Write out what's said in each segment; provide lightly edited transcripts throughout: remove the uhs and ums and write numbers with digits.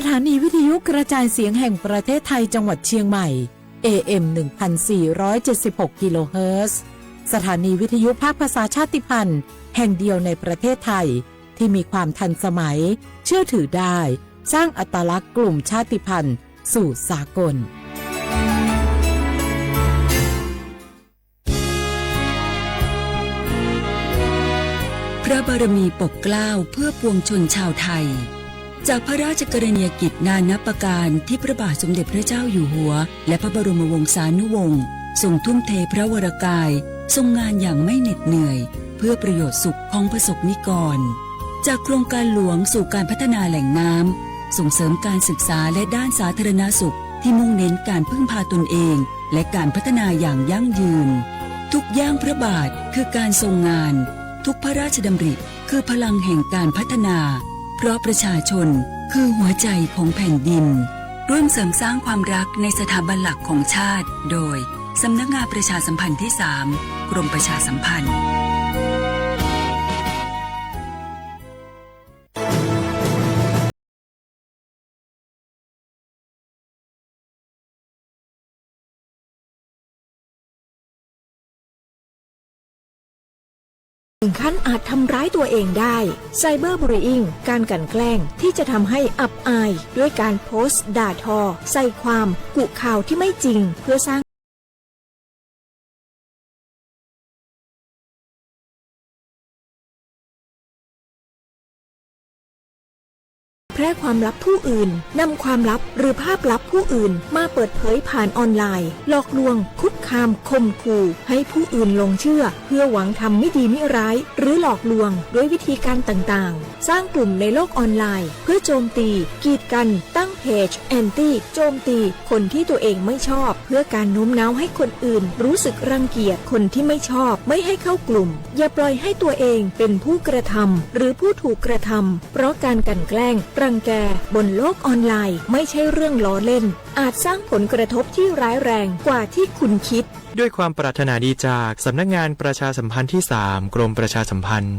ถานีวิทยุกระจายเสียงแห่งประเทศไทยจังหวัดเชียงใหม่ AM 1476 กิโลเฮิรตซ์สถานีวิทยุภาคภาษาชาติพันธุ์แห่งเดียวในประเทศไทยที่มีความทันสมัยเชื่อถือได้สร้างอัตลักษณ์กลุ่มชาติพันธุ์สู่สากลพระบารมีปกเกล้าเพื่อปวงชนชาวไทยจากพระราชกรณียกิจนานับประการที่พระบาทสมเด็จพระเจ้าอยู่หัวและพระบรมวงศานุวงศ์ทรงทุ่มเทพระวรกายทรงงานอย่างไม่เหน็ดเหนื่อยเพื่อประโยชน์สุขของประสบนิกรจากโครงการหลวงสู่การพัฒนาแหล่งน้ำส่งเสริมการศึกษาและด้านสาธารณสุขที่มุ่งเน้นการพึ่งพาตนเองและการพัฒนาอย่างยั่งยืนทุกย่างพระบาทคือการทรงงานทุกพระราชดำริคือพลังแห่งการพัฒนาเพราะประชาชนคือหัวใจของแผ่นดินร่วมเสริมสร้างความรักในสถาบันหลักของชาติโดยสำนักงานประชาสัมพันธ์ที่ 3 กรมประชาสัมพันธ์ถึงขั้นอาจทำร้ายตัวเองได้ไซเบอร์บูลลี่การกลั่นแกล้งที่จะทำให้อับอายด้วยการโพสต์ด่าทอใส่ความกุข่าวที่ไม่จริงเพื่อสร้างแพร่ความลับผู้อื่นนำความลับหรือภาพลับผู้อื่นมาเปิดเผยผ่านออนไลน์หลอกลวงคุกคามข่มขู่ให้ผู้อื่นหลงเชื่อเพื่อหวังทำไม่ดีไม่ร้ายหรือหลอกลวงด้วยวิธีการต่างๆสร้างกลุ่มในโลกออนไลน์เพื่อโจมตีกีดกันตั้งเพจแอนตี้โจมตีคนที่ตัวเองไม่ชอบเพื่อการโน้มน้าวให้คนอื่นรู้สึกรังเกียจคนที่ไม่ชอบไม่ให้เข้ากลุ่มอย่าปล่อยให้ตัวเองเป็นผู้กระทำหรือผู้ถูกกระทำเพราะการกลั่นแกล้งรังแกบนโลกออนไลน์ไม่ใช่เรื่องล้อเล่นอาจสร้างผลกระทบที่ร้ายแรงกว่าที่คุณคิดด้วยความปรารถนาดีจากสำนักงานประชาสัมพันธ์ที่ 3 กรมประชาสัมพันธ์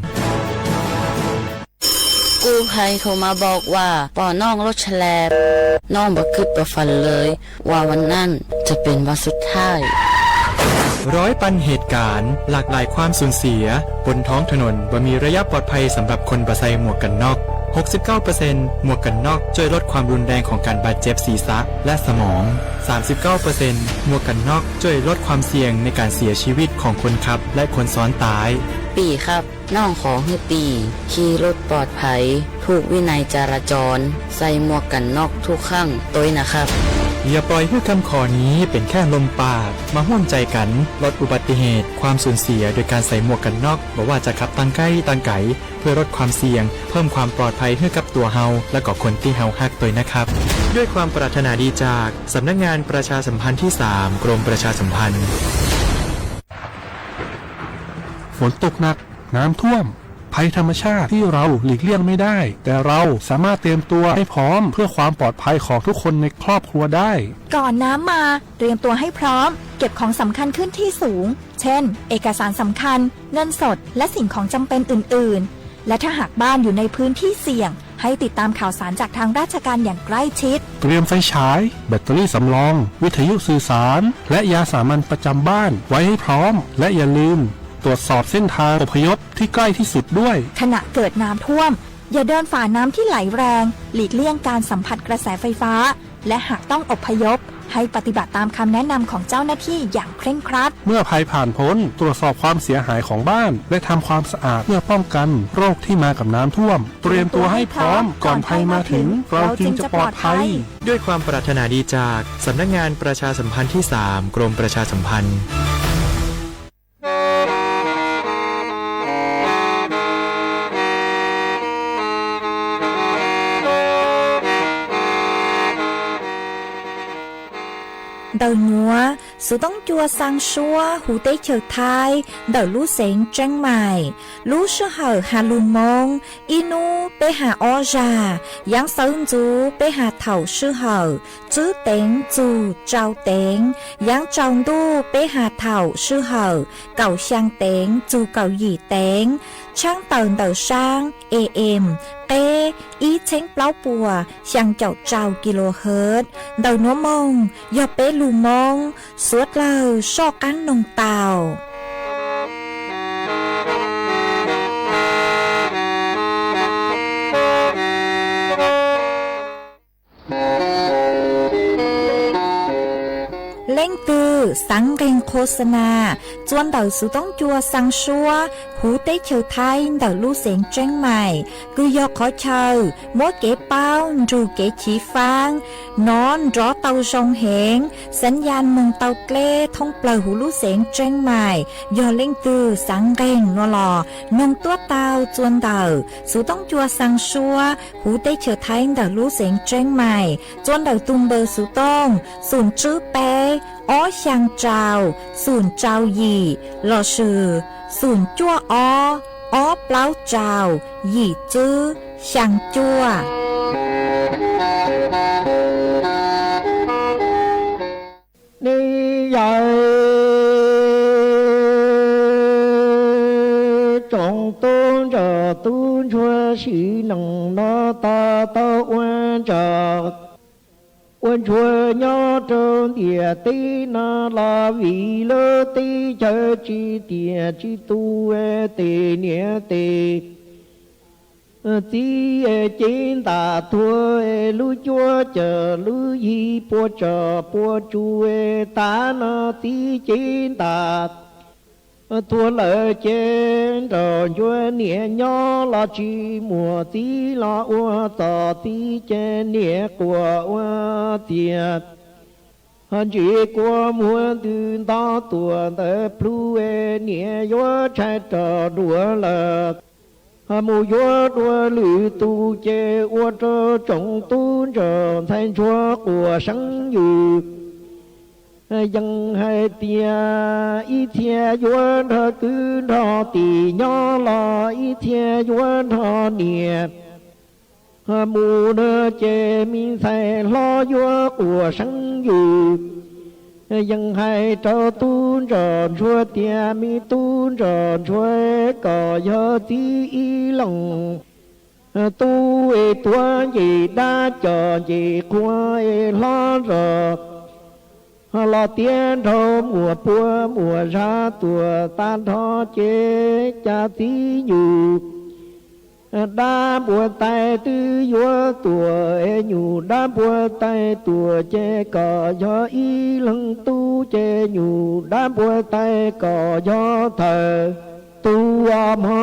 กู้ภัยโทรมาบอกว่าป่อน้องรถแฉลบน้องบ่คิดบ่ฝันเลยว่าวันนั้นจะเป็นวันสุดท้ายร้อยปันเหตุการณ์หลากหลายความสูญเสียบนท้องถนนบ่มีระยะปลอดภัยสำหรับคนบ่ใส่หมวกกันน็อก69% หมวกกันน็อกช่วยลดความรุนแรงของการบาดเจ็บศีรษะและสมอง 39% หมวกกันน็อกช่วยลดความเสี่ยงในการเสียชีวิตของคนขับและคนซ้อนท้ายปีครับน้องขอให้ปีขี่รถปลอดภัยถูกวินัยจราจรใส่หมวกกันน็อกทุกครั้งตัวนะครับอย่าปล่อยให้คำขอนี้เป็นแค่ลมปากมาร่วมใจกันลดอุบัติเหตุความสูญเสียโดยการใส่หมวกกันน็อกบอกว่าจะขับตั้งใกล้ตั้งไกลเพื่อลดความเสี่ยงเพิ่มความปลอดภัยให้กับตัวเฮาและก็คนที่เฮาฮักตัวนะครับด้วยความปรารถนาดีจากสำนักงานประชาสัมพันธ์ที่ 3 กรมประชาสัมพันธ์ฝนตกหนักน้ำท่วมภัยธรรมชาติที่เราหลีกเลี่ยงไม่ได้แต่เราสามารถเตรียมตัวให้พร้อมเพื่อความปลอดภัยของทุกคนในครอบครัวได้ก่อนน้ำมาเตรียมตัวให้พร้อมเก็บของสำคัญขึ้นที่สูงเช่นเอกสารสำคัญเงินสดและสิ่งของจำเป็นอื่นๆและถ้าหากบ้านอยู่ในพื้นที่เสี่ยงให้ติดตามข่าวสารจากทางราชการอย่างใกล้ชิดเตรียมไฟฉายแบตเตอรี่สำรองวิทยุสื่อสารและยาสามัญประจำบ้านไว้ให้พร้อมและอย่าลืมตรวจสอบเส้นทางอพยพที่ใกล้ที่สุดด้วยขณะเกิดน้ำท่วมอย่าเดินฝ่าน้ำที่ไหลแรงหลีกเลี่ยงการสัมผัสกระแสไฟฟ้าและหากต้องอพยพให้ปฏิบัติตามคำแนะนำของเจ้าหน้าที่อย่างเคร่งครัดเมื่อภัยผ่านพ้นตรวจสอบความเสียหายของบ้านและทำความสะอาดเพื่อป้องกันโรคที่มากับน้ำท่วมเตรียมตัวให้พร้อมก่อนภัยมาถึงเราจึงจะปลอดภัยด้วยความปรารถนาดีจากสำนักงานประชาสัมพันธ์ที่ 3 กรมประชาสัมพันธ์đầu nhúa sự tống chua sang xua hủ tế chờ thai đầu lú sén trăng mài lú sơ hở hà lù mông inu bê hà o già giáng sơn chú bê hà thầu sư hở chứ tén chú trao tén giáng trong đu bê hà thầu sư hở cầu sang tén chú cầu gì tén ช่างเตินเต๋อช่าง AM เต้อีเช้งเปล่าปัวช่างเจ้าเจ้ากิโลเฮิรตซ์เดาโนมงยอเป้ลูมงสวดเลอชอกันนงเตาเล่งตือสังเกงโฆษณาจวนเดาสุต้องจัวสังชัวหูเต้เชอไทยเดาลู่เสียงเจ้งใหม่คือยอขอเชอมัวเก๋เป้ารูเก๋ฉีฟางนอนรอเตาจงเหงสัญญาณมงเตาเกล้ท่องเปล่าหูลู่เสียงเจ้งใหม่ยอเล่งตือสังเกงนัวหล่อนงตัวเตาจวนเดาสุต้องจัวสังชัวหูเต้เชอไทยเดาลู่เสียงเจ้งใหม่จวนเดาตุมเบอร์สุต้องศูนย์จื้อเป้อ้อช่างเจ้าศูนย์เจ้าหยี่หล่อชื่อศูนย์จั่วอ้อเปล่าเจ้าหยี่จื้อช่างจั่วนี่ใหญ่จงต้นจะต้นช่วยสีหนังนาตาตะวันจะวันช่วยยอดจนเดียตีนาลาวีเลตีเจอจีเดียจีตัวตีเนียตีตีจีนตาทัวลุจัวเจอลุยีปัวเจอปัวจูตานาตีจีนตาตัวเลยเจนดอนยัวเนียยอลาจีมัวตีลาอัวต่อตีเจนเนียกัวอัวเตียฮันจีกัวมัวตื่นตาตัวแต่พลูเนียยัวใช้ต่อดัวละมูยัวดัวหรือตูเจอัวเจจงตูเจแทนชัวกัวสังอยู่ยังให้เตียอีเทียยวนเธอคืนทอตีย่อลออีเทียยวนทอเนียมูเนเจมีใส่ลอยัวกัวสังอยู่ยังให้เจ้าตูนจอนช่วยเตียมีตูนจอนช่วยก่อยอตีอีหลงตูตัวใหญ่ด้าจอใหญ่ควายล้อรอลอเตียนโทมัวปัวมัวชาตัวตานทอเจจาตีอยู่ดาบัวไตตื้อยัวตัวอยู่ดาบัวไตตัวเจก่อยออีหลังตูเจอยู่ดาบัวไตก่อยอเธอตัวมอ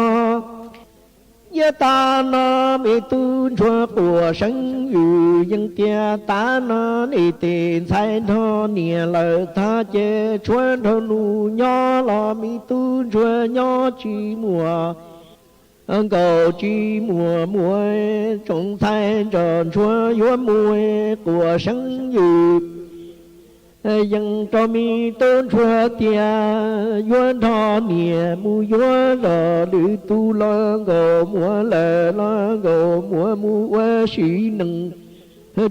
ยตานามีตูนชัวกัวสังอยู่ยังเตียตานาอีตีนใส่ทอเนียเลยท่าเจชวนทนูย่อลอมีตูนชัวย่อจีมัวcầu chi mùa muội trồng thay tròn chúa chúa muội của sáng dự dân cho mi tôn chúa tia yuan thọ nia mu yuan lờ lư tu lo gồ mùa lờ lo gồ mùa mùa sĩ nâng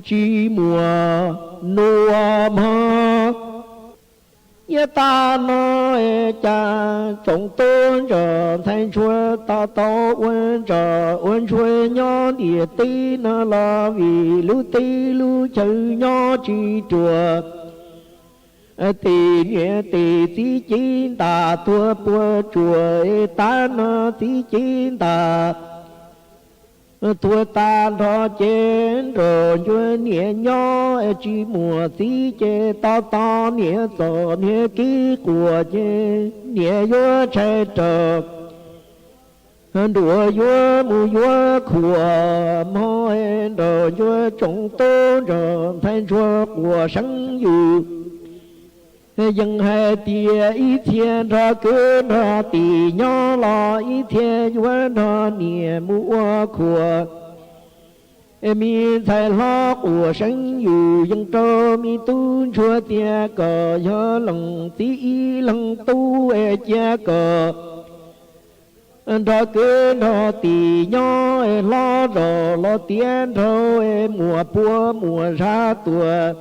chi mùa nô ma ta nói cha trồng tôn trở thành chúa ta to quân trở quân chúa nhỏ địa tí nó là vì lưu tí lưu chữ nhỏ chi chùa tì nghĩa tì tí chín ta tua bùa chùa ta nó tí chín ta tua ta thọ chén rồi chúa nghĩa nhỏ chi mùa tí chê to to nghĩa tổ nghĩa ký của chê nghĩa vô chạy trợp đùa vô mù vô khủa môi rồi vô trọng tôn rồi thanh chúa của sáng dù dân hai tia ý thiên ra cứ ra tì nhỏ lo ý thiên vô ra nghĩa mua khủa mi thầy lo của sáng dù dân trô mi tu chúa tia cờ do lòng tí lòng tu cha cờ ra cứ ra tì nhỏ lo rồi lo tiền thôi mùa pua mùa ra tuổi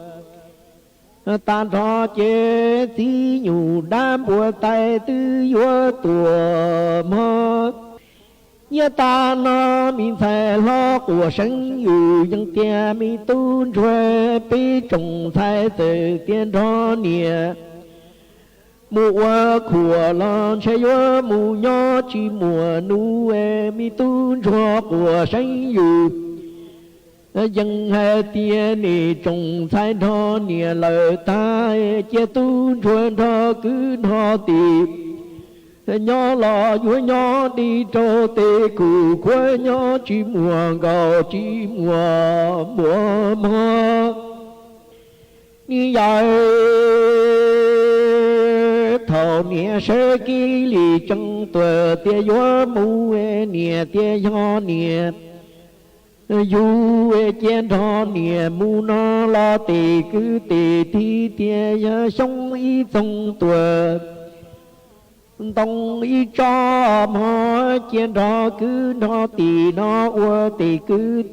tan thọ chế tí nhủ đám bùa tay tư vua tùa mơ nhớ ta nó mình phải lo của sinh yu dân tia mi tu truy bi trồng thái từ tiên đó nia mùa của lon chơi yo mùa nhỏ chỉ mùa nu mi tu cho của sinh yu dân hai tia ni trồng thái đó nia lời ta chia tu truy đó cứ đó tìm nhỏ lò vui nhỏ đi trâu tê cụ quê nhỏ chỉ mùa gạo chỉ mùa mùa mưa như vậy thầu nia sơ kỳ lì chân tuệ tia gió mù nia tia gió nia du chén thọ nia mù nó lo tê cứ tê thi tia gió sông y sông tuệ tông y cho mò chén đó cứ nó tì nó ua tì cứ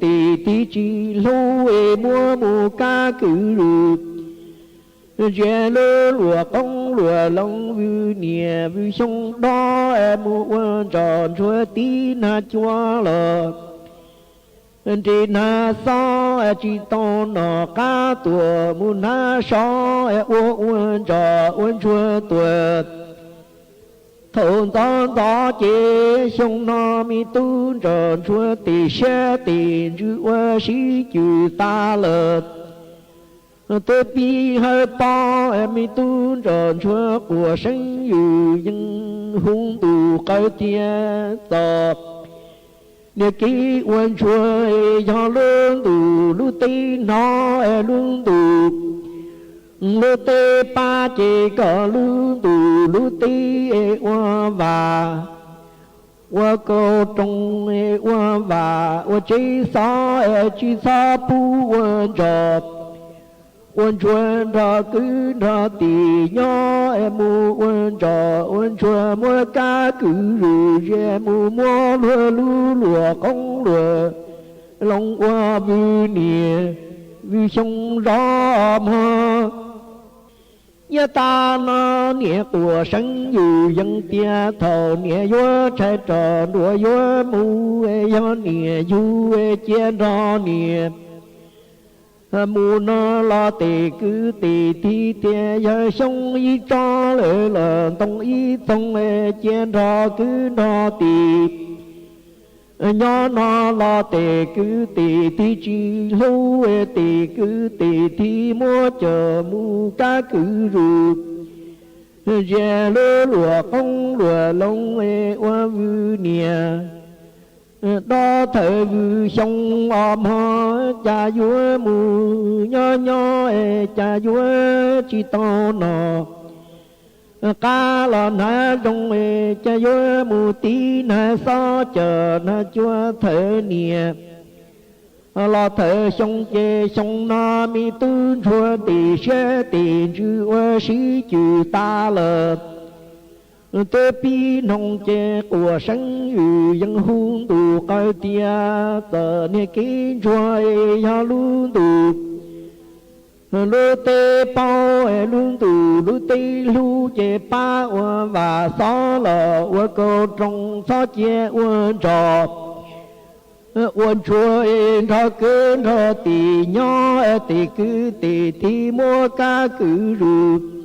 tì chỉ lô mua mù ca cứ rụt dễ lơ lùa công lùa lông vư nìa vư sông đó mù quan tròn chúa tí na chúa lờ trên na so chỉ to nó cá tua mù na so quan trò quan chúa tua thôn tón đó chế sông nó mi tu tròn chúa tì xe tì chữ qua sĩ chữ ta lợt tôi bi hơi po mi tu tròn chúa của sinh yu dân hung tù cây tia tọp nếu kỹ quan chúa do lương tù lưu tì nó lương tù lô tê pa chỉ có lương tù lô tê hoa và hoa cô trong hoa và hoa chỉ sa pu hoa trọt hoa chuan ra cứ ra tì nhỏ mu hoa trọt hoa chuan mua cá cứ rù mu mua lúa lúa công lúa long hoa vư nìa vư sông gió mơ nhớ ta nó nghĩa của sinh yu dân tia thầu nghĩa yo trái trò đùa yo mu yo nghĩa yu chén ro nghĩa mu nó lo tì cứ tì thi tia yo sông y cho lỡ lờ tông y tông chén ro cứ ro tì nhỏ nó lo tì cứ tì thi chi lâu tì cứ tì thi mua chờ mu cá cứ rụt dè lơ lùa công lùa lông hoa vư nìa đó thở vư sông om ho cha vua mu nhỏ cha vua chỉ to nọ cá lò na trong cha vua mu tí na so chờ na chúa thở nìa lo thở sông chê sông na mi tu chúa tì xe tì chư ua sĩ chư ta lợt tê pi nông chê của sinh yu dân hung tù coi tia tờ nê kí chúa ya luôn tù lô tê bao luôn tù lô tê lu chê pa ua và xó lờ ua cô trong xó chê ua trò uốn chúa nó cứ nó tì nhỏ tì cứ tì thi mua cá cứ rụt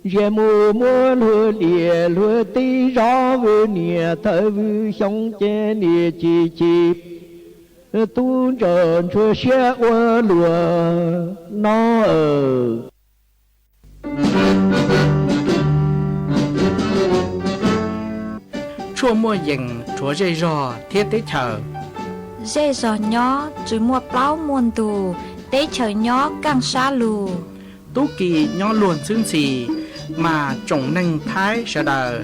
dè mua mua lúa lìa lúa tì rõ vư nìa thở vư sông chê nìa chi tu tròn chúa xe ua lúa nó chúa mua dừng chúa dây rò thiết tế chờ dê giò nhỏ chỉ mua plau muôn tù tế chờ nhỏ càng xa lù tú kỳ nhỏ luôn xương xì mà trồng nâng thái sợ đờ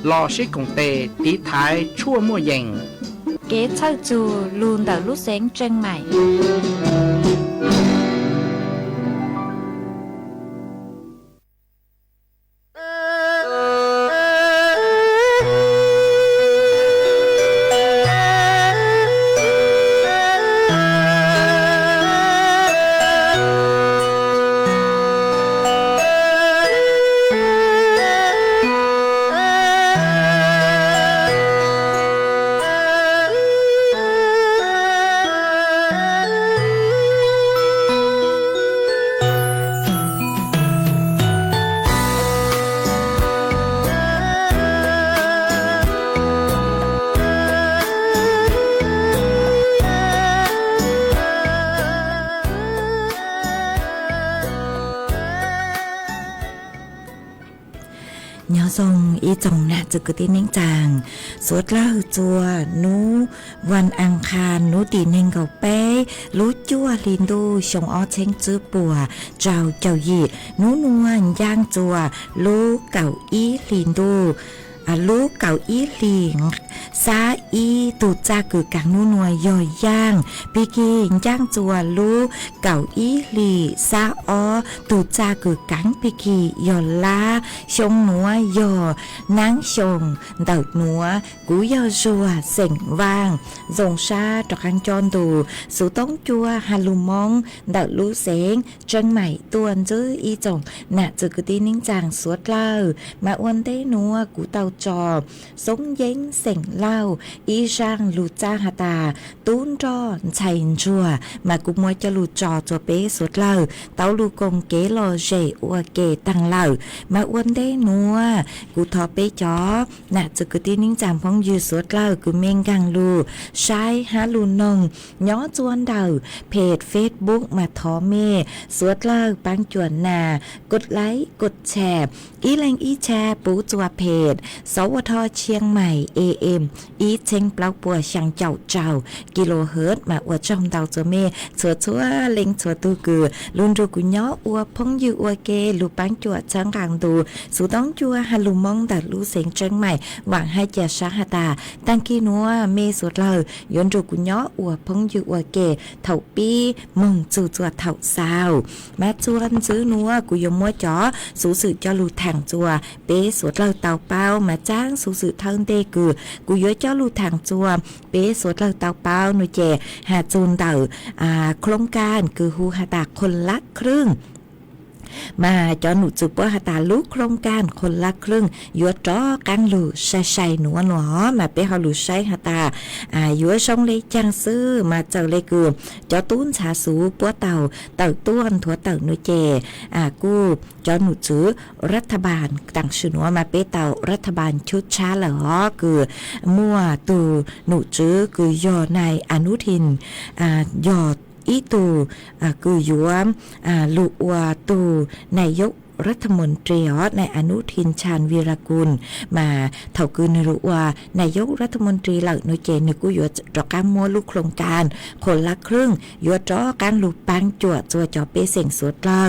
lò xí cùng tề tí thái chua mua dành kế thơ chù luôn đỡ lúc sáng chân mày อีจงน่ะจะกตินิ่งจางสวดเล่าจัวนูวันอังคารนูตีเน่งเก่าเป้รู้จั่วลินดูชงอ้อเช้งจื้อปัวเจ้าเจ้าหยีนูนวลย่างจัวรู้เก่าอีลินดูลูกเก่าอีหลิงซาอีตูจ้ากือกังนูนัวย่อยย่างปีกีย่างจัวลูกเก่าอีหลีซาออตูจ้ากือกังปีกีย่อลาชงหนัวย่อนางชงเต่าหนัวกูย่อจัวเส็งว่างจงซาตรังจอนดูสูต้องจัวฮาลุมองเต่าลูเสงจังใหม่ตวนจื้ออีจงน่ะจือกตีนิ่งจางสวดเล่ามาอวนเต้นัวกูเต่าจอสงเย้งเส็งเล่าอีช่างลูจ้าฮาตาตูนจอชัยจัวมากุมวยจะลูจอจัวเป๊สวดเล่าเต้าลูกงเกลอเจอัวเกตังเล่ามาอวนได้นัวกูทอเป๊จอน่ะจะกตีนิ่งจามพองยืสวดเล่ากูเมงกังลูชายฮาลูนงย้อจวนเดาเพจเฟซบุ๊กมาทอเมสวดเล่าปังจวนนากดไลค์กดแชร์อีแรงอีแชร์ปูจัวเพจสวทเชียงใหม่ AM อีเชงเปล่าปัวช่างเจ้ากิโลเฮิรตซ์มาอวดช่องดาวจัวเมชัวเล็งชัวตูกือลุนรูกุญย้ออวพงยูอวเกลูปังจัวจังกางดูสูต้องจัวฮัลลูมองดัดลูเสียงเชียงใหม่หวังให้เจชาฮาตาตั้งกีนัวเมสุดเลยยนรูกุญย้ออวพงยูอวเกเถ่าปีมงจูจัวเถ่าซาวมาจวนซื้อนัวกุยมัวจ๋อสูสื่อเจ้าลูแทงจัวเป๊สุดเลยเต่าเป้ามาจ้างสูสื่อเทิงเตกือกูย้อยเจ้าลูแทงจัวเป๊สุดเลยเต่าเป้าหนูเจหาจูนเต่าโครงการคือฮูฮาตาคนละครึ่งมาจอหนูจุปหาตาลูกโครงการคนละครึ่งยัวจ้อกังลูใส่หนัวมาเป้เขาลูใส่หาตายัวช่องเลยจังซื้อมาเจ้าเลยกูจอตุ้นชาสูปัวเต่าต้วนถั่วเต่าหนูเจกูจอหนูจื้อรัฐบาลต่างชื่อหนัวมาเป้เต่ารัฐบาลชุดช้าเหรอคือมั่วตูหนูจื้อคือยอในอนุทินยออีตูกือยวมลูอวตูนายกรัฐมนตรีในอนุทินชาญวีรกุลมาเท่าคืนรู้ว่านายกรัฐมนตรีเหล่าโนเจนกูอยู่จอการมัวลูกโครงการคนละครึ่งอยู่จอการลูกปังจั่วจอเปเสียงสวดเล่า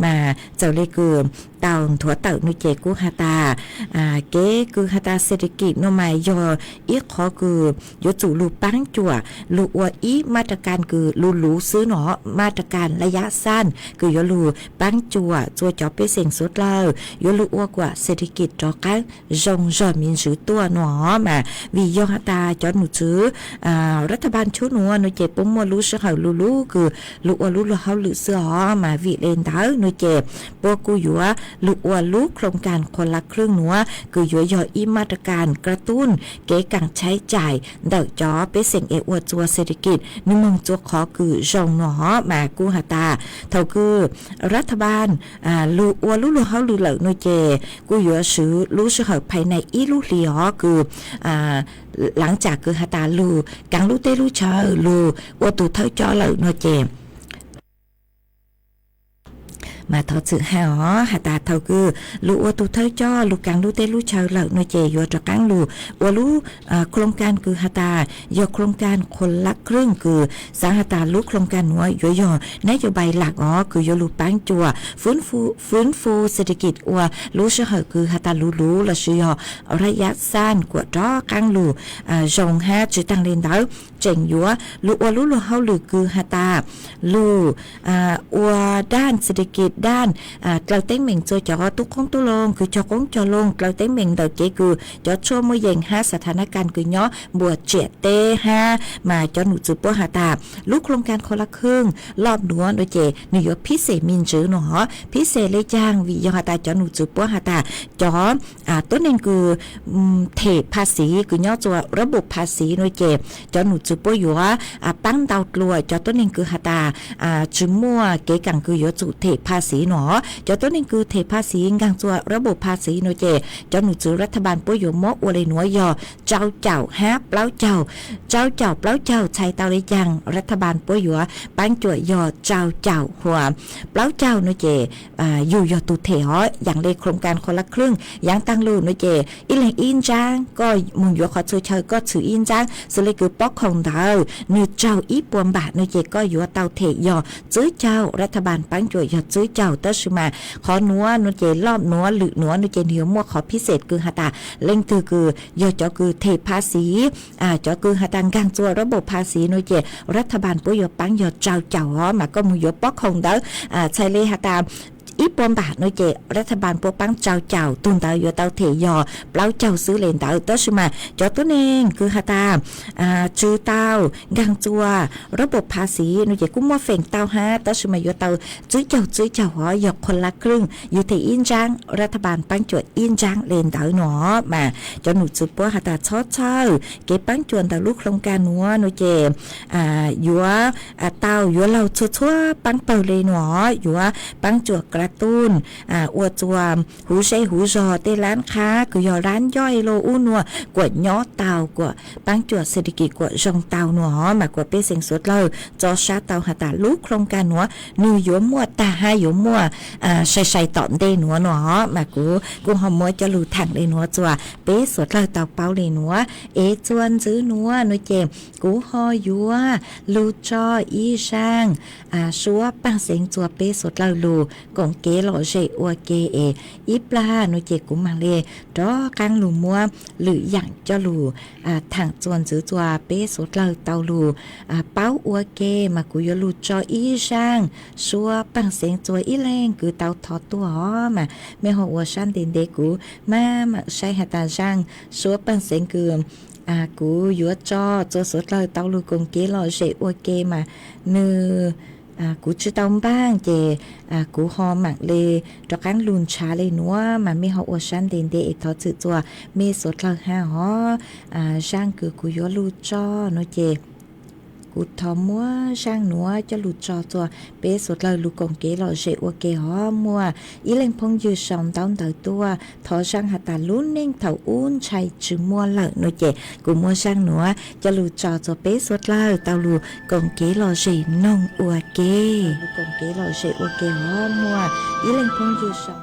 มาเจ้าเลยคือเต่าถั่วเต่าโนเจกูฮาตาเก๋คือฮาตาเศรษฐกิจโนมายยออีขอคืออยู่จู่ลูกปังจั่วลูกว่าอีมาตรการคือลูซื้อหนอมาตรการระยะสั้นคืออยู่ลูปังจั่วจอเปเสียงสุดเลยยลุอ้วกว่าเศรษฐกิจจอกันจงจอมินสือตัวหนอมาวิยอตาจอหนูซื้อรัฐบาลชุดหนูหนูเจ็บปุ่มมัวรู้เสือลูคือลูอ้วลูเขาหรือเสือมาวิเลนดาวหนูเจ็บพวกกูอยู่ว่าลูอ้วลูโครงการคนละครึ่งหนูคืออยู่ย่ออีมาตรการกระตุ้นเก๋กังใช้จ่ายเดาจอไปเสียงอวดจัวเศรษฐกิจนึมงจัวขอคือจงหนอมากูหาตาเท่าคือรัฐบาลลูว่าลูเขาลูเหล่าโนเจกูอยู่ซื้อลูซื้อเขาภายในอีลูเหลียคือหลังจากคือฮาตาลูกังลูเตลูเชอลูว่าตูเท่าจอเหล่าโนเจมาทอดสื่อหาหาตาเท่าคือลูว่าตูเท่าจอลูกังลูเตลูเชอเหล่าโนเจอยู่จากกังลูว่าลูโครงการคือฮาตาอยู่โครงการคนละครึ่งคือสาหตาลูโครงการหัวย่อนโยบายหลักคืออยู่ลูปังจัวฟื้นฟูเศรษฐกิจว่าลูเชื่อคือฮาตาลูละเชื่อระยะสั้นกว่าจ้อกังลูจงหาจุดตั้งเรียนดาวเจ๋งอยู่ลูว่าลูเฮาหรือคือฮาตาลูว่าด้านเศรษฐกิจด้านเราเต้งเหม่งจอตุกคงตุลงคือจอกงจอลงเราเต้งเหม่งเดาเจคือจอชั่วมือเย็นหาสถานการณ์คือย้อบวชเจเตหามาจอหนูจุปหาตาลูกโครงการคนละครึ่งรอบหนัวโดยเจนยพิเศษมินจื้อหนอพิเศษเลยจ้างวิยหาตาจอหนูจุปหาตาจอต้นเองคือเทภาษีคือย้อจัวระบบภาษีโดยเจจอหนูจ จุปอยู่ว่าปั้งดาวกลัวจอตัวนึงคือหาตาจุมัวเกกังคืออยู่จุเทภาษีหนอจอตัวนึงคือเทภาษีกังจัวระบบภาษีโนเจจอหนูจือรัฐบาลปุอยู่มออเลยหนัวยอเจ้าฮะเปล่าเจ้าเปล่าเจ้าใช้เตาเลยยังรัฐบาลปุอยู่ปั้งจั่วยอเจ้าหัวเปล่าเจ้าโนเจอยู่ยอตุเถออย่างเลโครงการคนละครึ่งยังตั้งลูโนเจอีแหลงอินจางก็มึงอยู่ขอช่วยเชยก็ถืออินจางสุเลยคือป๊อกของดาวเนื้อเจ้าอีปวมบาทโนเจก็อยู่เตาเถยอซื้อเจ้ารัฐบาลปั้งจั่วยอซื้อเจ้าเตอร์ชิมาขอนัวโนเจรอบนัวหรือนัวโนเจเหนียวมั่วขอพิเศษคือหาตาเล่งคือยอเจ้าคือเทภาษีเจ้าคือหาตังกังจัวระบบภาษีโนเจรัฐบาลปุยปั้งยอเจ้ามาก็มึงอยู่ป๊อกของดาวใช้เลยหาตาอีปอมบาทโนเจรัฐบาลปกปังเจ้าตุนเตาอยู่เตาเถยอเปล่าเจ้าซื้อเลนเตาเตชมาจอตัวเองคือหาตาจื้อเตากังจัวระบบภาษีโนเจกุ้มว่าเฟ่งเตาฮะเตชมาอยู่เตาจื้อเจ้าหอยอกคนละครึ่งอยู่ที่อินจางรัฐบาลปังจวดอินจางเลนเตาหนอมาจอหนูจุดปัวหาตาชอเช่าเก็บปังจวนเตาลูกโครงการนัวโนเจอยู่เตาอยู่เราชั่วปังเปิลเลยหนออยู่ปังจวดกระตุ้นอวดจวมหูใช้หูจอเตร้านค้าคือยอร้านย่อยโลอู้นัวกวดย้อเตากวดปังจวดเศรษฐกิจกวดจงเตาหนัวมากวดเป้เสียงสดเลยจอชาเตาหาตาลูกโครงการหนัวนิวยัวมัวตาห้ายัวมัวใส่ตอนเดหนัวหนอมากูหอมมัวจะลูถังเลยหนัวจัวเป้สดเลยเตาเป้าเลยหนัวจวนซื้อหนัวหนูเจมกูหอยัวลูจออีช่างชัวปังเสียงจัวเป้สดเลยลูกงเกหล่อเจอวเกอีปลาโนเจกุมังเลดอกังหลูมัวหรืออย่างเจ้าลูถังจวนจื้อจัวเป้สดเลยเตาลูเป้าอวเกมากุยลูจออีช่างชัวปังเสียงจัวอีแรงคือเตาทอดตัวมาแม่หัวชันเดนเดกูมาใช้หาตาช่างชัวปังเสียงคือกูยัวจอสดเลยเตาลูกงเกหล่อเจอวเกมาเนื้อกูจะต้องบ้างเจกูหอมหมักเลยดอกกังลุนชาเลยนัวมันไม่หออชันเดนเดเอกทอจืดตัวมีสดเลยฮะฮอช่างคือกูยัวลูจอโนเจกูทอมัวช่างนัวจะหลุดจอตัวเป๊สดเลยลูกงเกหล่อเจอวเกฮอมัวอีเล่งพงยืดสองต้นเตาตัวทอช่างหาตาลุ้นเน่งเถาอุ้นชัยจือมัวเลยโนเจกูมัวช่างนัวจะหลุดจอตัวเป๊สดเลยเตาลูกงเกหล่อเจนงอวเกลูกงเกหล่อเจอวเกฮอมัวอีเล่งพงยืดสอง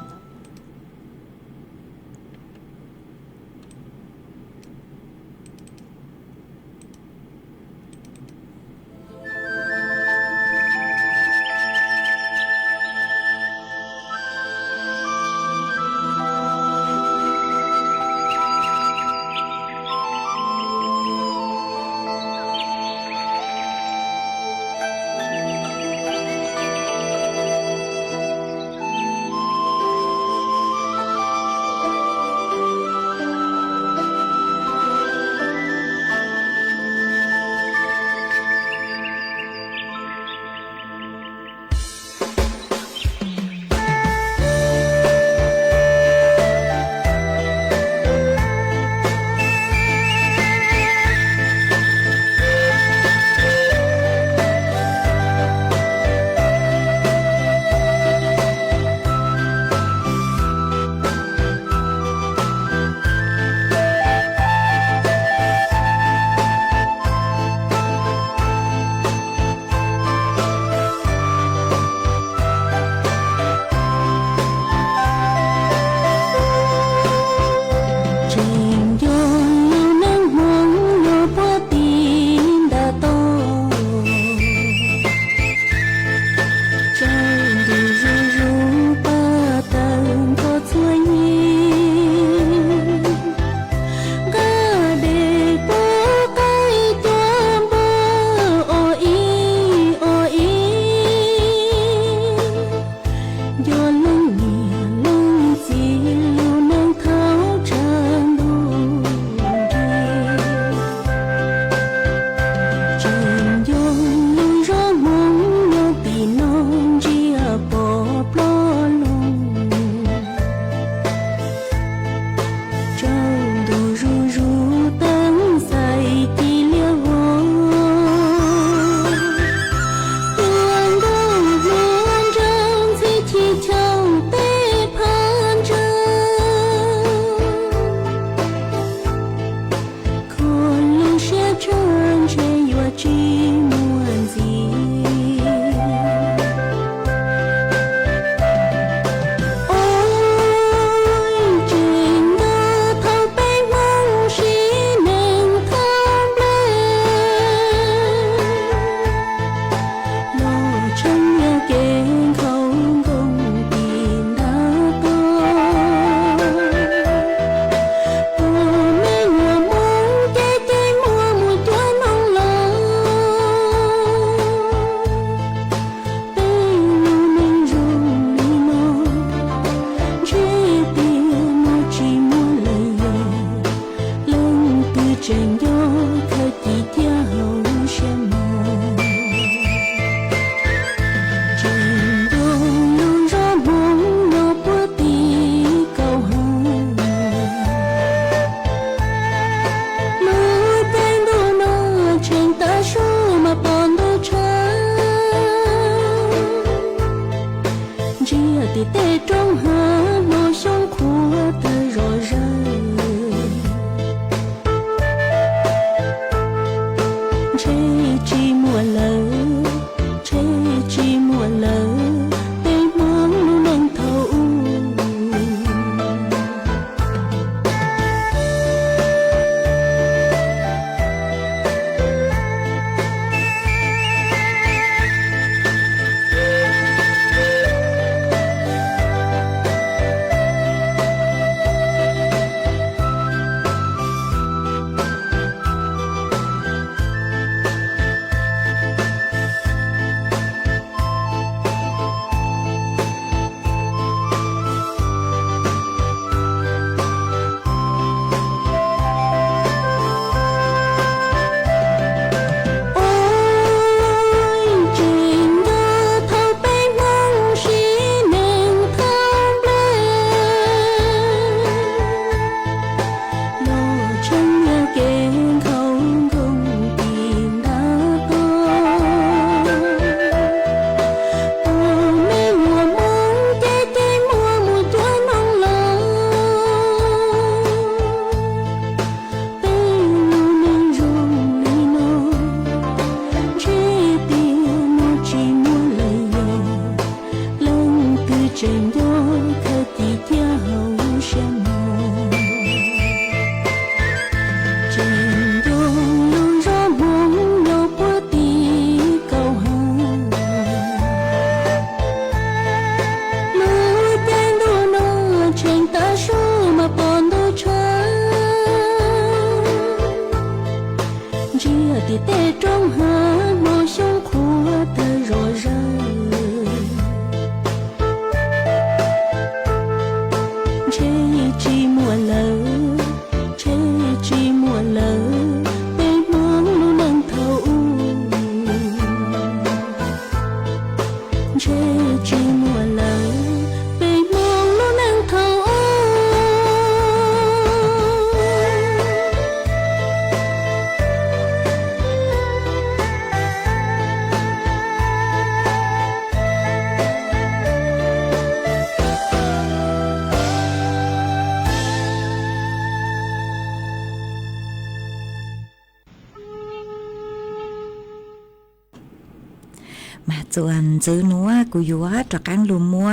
mà chuồn giữ núa của dúa cho căng lù mua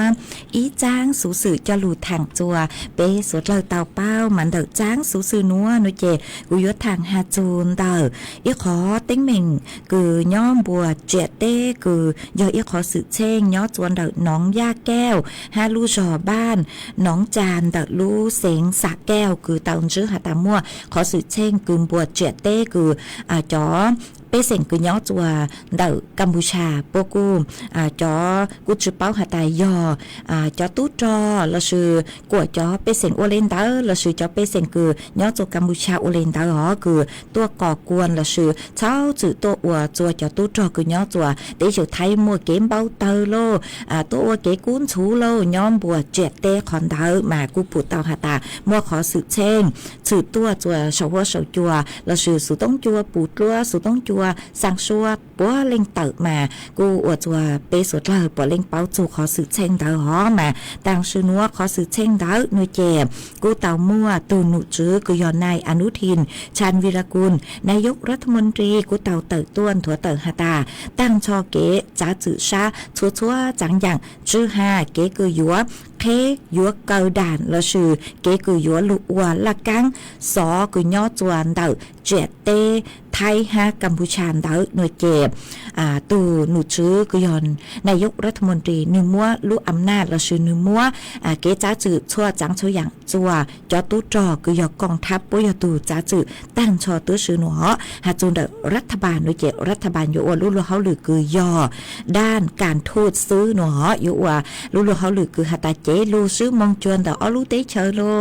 ý trang số sự cho lù thẳng chùa bê số lời tàu bao mà đợi trang số sự núa nói chè của dúa thẳng hà chuồn tờ ý khó tính mình cứ nhóm bùa trẻ tê cứ do ý khó sự chen nhó chuồn đợi nón da keo hà lu rò ban nón tràn đợi lu xén xạ keo cứ tàu chứ hà tà mua khó sự chen cứ bùa trẻ tê cứ chó bê sền cứ nhó chùa đậu Campuchia bô cu chó cú chữ báo hà tài dò chó tú trò là sự của chó bê sền ô lên đó là sự chó bê sền cứ nhó chùa Campuchia ô lên đó họ cứ tua cò cuốn là sự cháu chữ tua ủa chùa chó tú trò cứ nhó chùa để chữ thay mua kiếm bao tơ lô tua kế cuốn chú lô nhóm bùa trẻ tê còn đó mà cú phụ tàu hà tà mua khó sự chen chữ tua chùa sầu hoa sầu chùa là sự tông chùa phụ tua sự tông chùa sang xua bữa lên tự mà cô ở chùa bê số trời bữa lên báo chủ khó sự chen đó họ mà đang sư núa khó sự chen đó nuôi chè cô tàu mua từ nụ chứ cứ giờ này Anutin Chanvirakul Nayok Rathmantri của tàu tự tuân thua tự hà tà đang cho kế giá trị sa chúa chúa chẳng dặn chứ ha kế cứ dúa thế dúa cầu đàn là sự kế cứ dúa lụa là căng xó cứ nhó chuan đậu trẻ tê Thái ha Campuchia đỡ nội chè từ nụ chứ cứ dọn Nayok Rathmantri nương mua lũ ấm na là sự nương mua kế giá trị chua trắng chua dạng chua cho tú trò cứ dọnกองทัพbây giờ từ giá trị tăng cho tứ sự nó hạt chun đỡรัฐบาลnội chèรัฐบาลอยู่lũเขาหรือคือยอด้านการทูตซื้อnóอยู่lũเขาหรือคือหาตาเจลูซื้อมองจวนแต่lũ tế chơi lô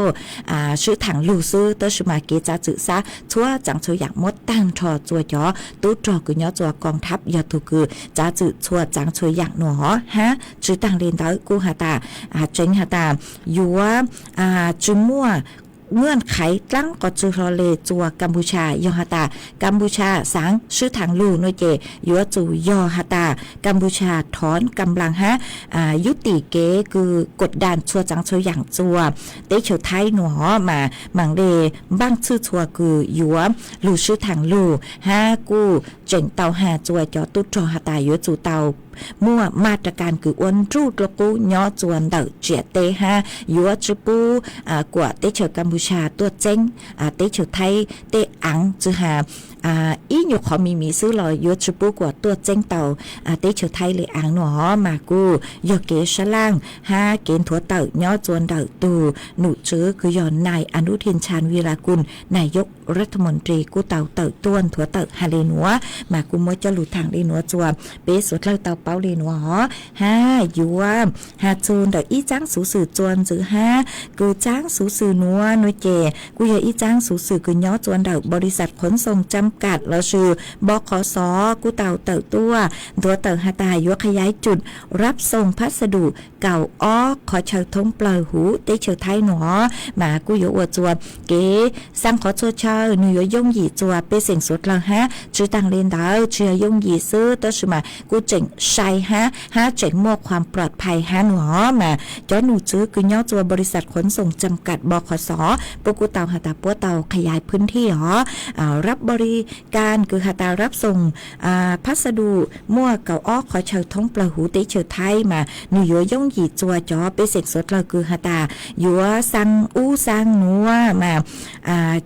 ซื้อถังลูซื้อตsự mà kế giá trị sa chua trắng chua dạng mốt tăng cho chua chó tú trò cứ nhó chuaกองทัพgiờ thủ cứ giá trị chua trắng chua dạng nó ha chứ tăng lên tới cô hà ta chính hà ta dúa chứ muaเงื่อนไขตั้งก็จูรอเลจัวกัมพูชายอฮาตากัมพูชาสังชื่อทางลูนวยเจยัวจูยอฮาตากัมพูชาถอนกำลังฮะยุติเก๋คือกดดันชัวจังชัวอย่างจัวเตเฉียวไทยหนอมามังเดบ้างชื่อชัวคือยัวลูชื่อทางลูฮะกูเจ๋งเตาหาจัวจอตุ๊ดจอฮาตายัวจูเตามั่วมาตรการคืออ้วนรูดละกูย่อจวนเดาเจียเตฮะยัวจูปูกว่าเตเฉียวกัมพูชาตัวเจ๋งเตเฉียวไทยเตอังจือหาý nhiều khó mì xứ lò yếu chụp bố của tua tranh tàu tế trở thay lệ áng nó mà cô yếu kế xa lang ha kiến thua tàu nhỏ chuồn đảo tù nụ chứ cứ yếu này Anutin Chanvirakul Nayok Rathmantri cô tàu tàu tuôn thua tàu hà lê núa mà cô mới cho lụt thẳng lê núa chùa bế suốt lâu tàu báo lê núa ha yếu ha chuồn đảo ý tráng số sự chuồn giữ ha cứ tráng số sự núa nuôi chè cô yếu ý tráng số sự cứ nhỏ chuồn đảoบริษัทขนส่งจำกัดเราชื่อบขส.กูเต่าเต่าตัวเต่าหาตายขยายจุดรับส่งพัสดุเก่าอ้อขอเชิญทงเปล่าหูเตเชิญไทยหนอมากูอยู่อวดจวบเก๋สร้างขอชัวเชิญหนูย่งหยีจวบเป็นเสียงสุดละฮะชื่อต่างเรียนดาวเชื่อย่งหยีซื้อตัวชื่อมากูเจ๋งใช่ฮะเจ๋งมวกความปลอดภัยฮะหนอมาจ้าหนูซื้อคือย่อจวบบริษัทขนส่งจำกัดบขส.ปกูเต่าหาตาปัวเต่าขยายพื้นที่หรอรับบริการคือหาตารับส่งพัสดุมั่วเก่าอ้อขอเชิญท้องปลาหูเตเชิญไทยมาหนูย่ย่งหยีจัวจอเป็นเสียงสดเราคือหาตายัวสังอู้สังนัวมา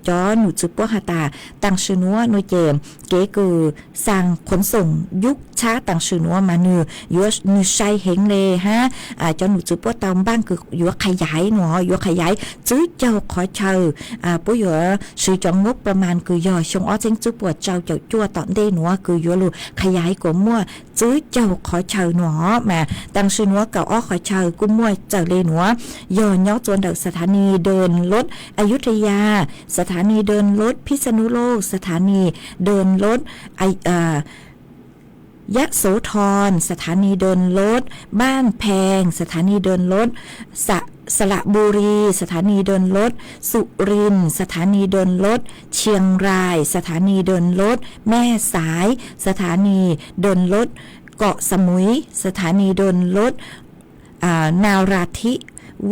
จอหนูจุดปัวหาตาตังชื่อนัวหนูเจมเก๋คือสังขนส่งยุคช้าตังชื่อนัวมาหนูยัวหนูใช้เฮงเลยฮะจอหนูจุดปัวตอมบ้างคือยัวขยายหนูยัวขยายซื้อเจ้าขอเชิญปัวยัวซื้อจองงบประมาณคือย่อชงอ้อเจงจุดปัวเจ้าจั่วตอนเดหนัวคือยัวลูขยายกว่ามั่วซื้อเจ้าขอเชิญหนัวมาตังชื่อนัวเก่าอ้อขอเชิญกูมั่วเจ้าเลหนัวย่อย่อจวนเดสถานีเดินรถอยุธยาสถานีเดินรถพิษณุโลกสถานีเดินรถยะโสธรสถานีเดินรถบ้านแพงสถานีเดินรถสระบุรีสถานีเดินรถสุรินทร์สถานีเดินรถเชียงรายสถานีเดินรถแม่สายสถานีเดินรถเกาะสมุยสถานีเดินรถนาราธิ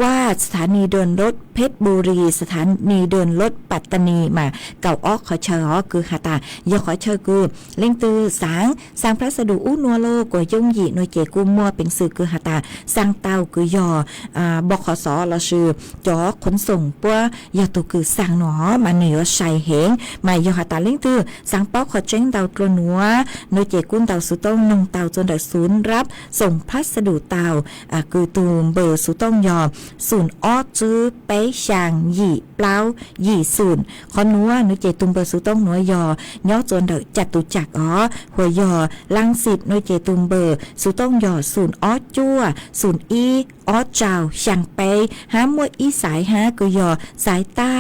วาสสถานีเดินรถ เพชรบุรีสถานีเดินรถปัตตานีมาเก่าออกขอเชอคือหาตายอขอเชอคือเล่งตือสางพัสดุอู้นัวโลกวยงหยีหน่วยเจกูมัวเป็นสื่อคือหาตาสร้างเตาคือยอบขสเราชื่อจอขนส่งปัวยาตุคือสร้างหนอมาเหนือใส่เหงมายอหาตาเล่งตือสร้างป๊อกขอเจ้งเตาตัวหนัวหน่วยเจกุ้นเตาสุต้องนงเตาจนได้ศูนย์รับส่งพัสดุเตาคือตูมเบอร์สุต้องยอศูนย์อ้อจื้อไปช่างหยีเปล่าหยีศูนย์ขอนัวหน่วยเจตุมเบอร์สุต้องหนัวยอย่อจนได้จัตุจักหัวยอลังสิตหน่วยเจตุมเบอร์สุต้องยอศูนย์อ้อจั่วศูนย์อีอ้อเจ้าช่างไปหามวยอีสายหาคือยอสายใต้